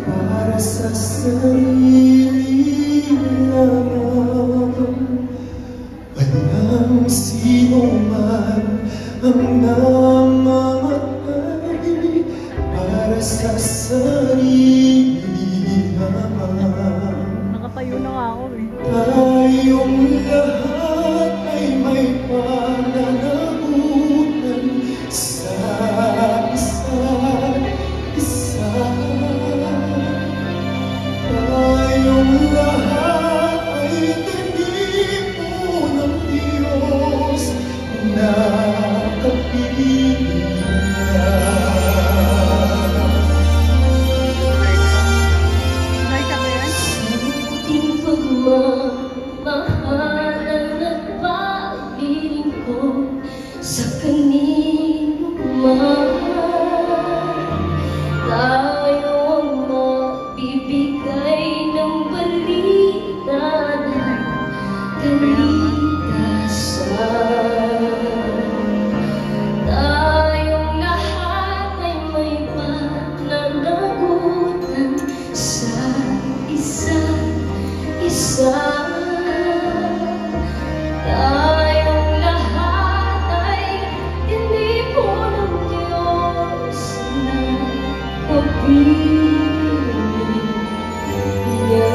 para sa sarili lamang. Walang sino man ang namamatay para sa sarili lamang. Nakatayo na nga ako eh. Tayong lahat ay may pananagutan sa isa't isa. Tayong lahat ay tinipo ng Diyos na kapiling niya. Pagmamahalan at pag-ibig ko sa kanino man, tayo ang magbibigay ng balita ng kaligtasan. Tayong lahat ay may pananagutan sa isa't isa. Tayong lahat ay tinipo ng Diyos na kapiling niya.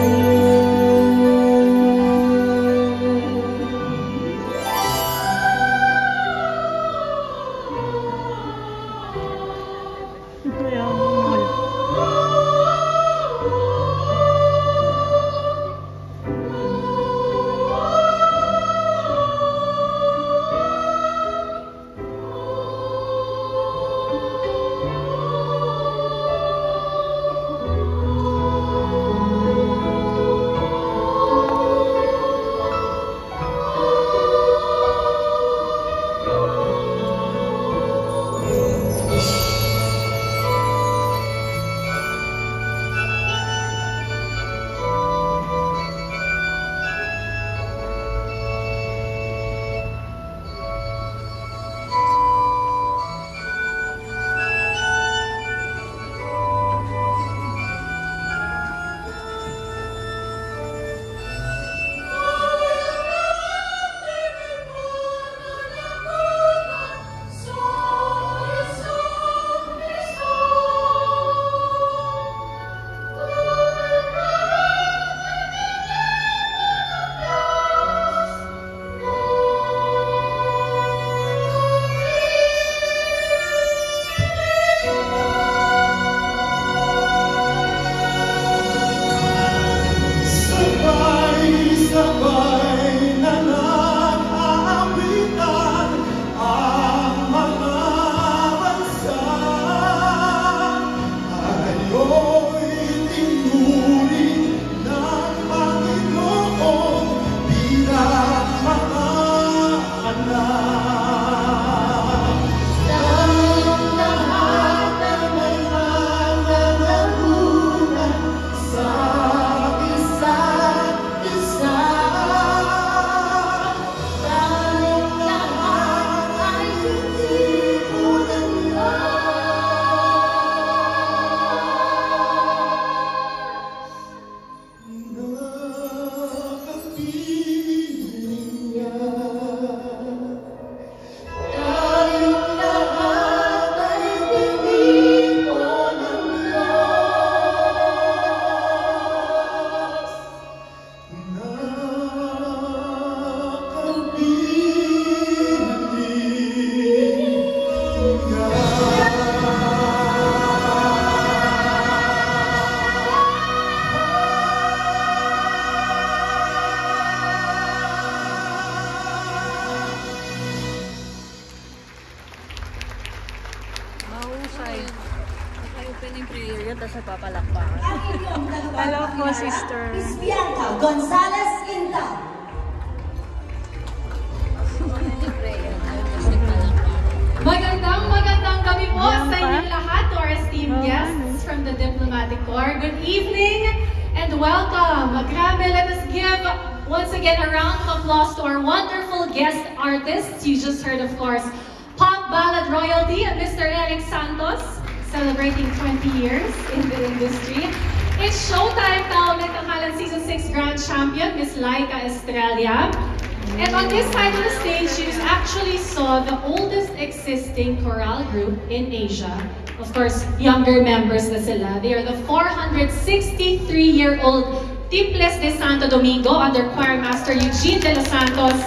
Opening prayer yun, tapos nagpapalakpakan. Hello po, sister. Miss Bianca Gonzalez Inta. Magandang gabi po sa inyong lahat, to our esteemed guests from the Diplomatic Corps. Good evening and welcome. Grabe, let us give once again a round of applause to our wonderful guest artists. You just heard, of course, pop ballad royalty, Mr. Eric Santos. celebrating 20 years in the industry. It's showtime now with Akalan Season 6 Grand Champion, Miss Laika Estrella. And on this side of the stage, you actually saw the oldest existing chorale group in Asia. Of course, younger members na sila. They are the 463-year-old Tiples de Santo Domingo under choir master Eugene de los Santos,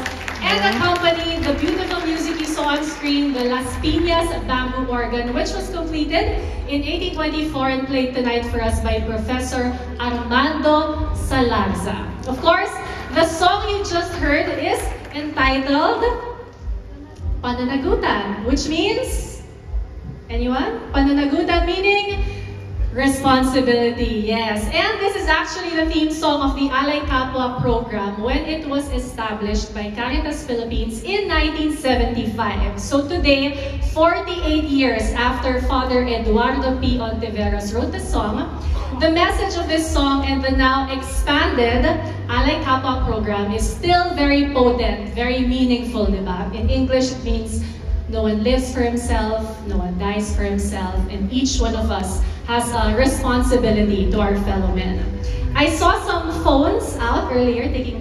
and accompanied the beautiful music you saw on screen, the Las Piñas bamboo organ, which was completed in 1824 and played tonight for us by Professor Armando Salarza. Of course, the song you just heard is entitled Pananagutan, which means, anyone? Pananagutan meaning responsibility, yes. And this is actually the theme song of the Alay Kapwa program when it was established by Caritas Philippines in 1975. So today, 48 years after Father Eduardo P. Ontiveros wrote the song, the message of this song and the now expanded Alay Kapwa program is still very potent, very meaningful, diba? In English, it means no one lives for himself, no one dies for himself, and each one of us has a responsibility to our fellow men. I saw some phones out earlier taking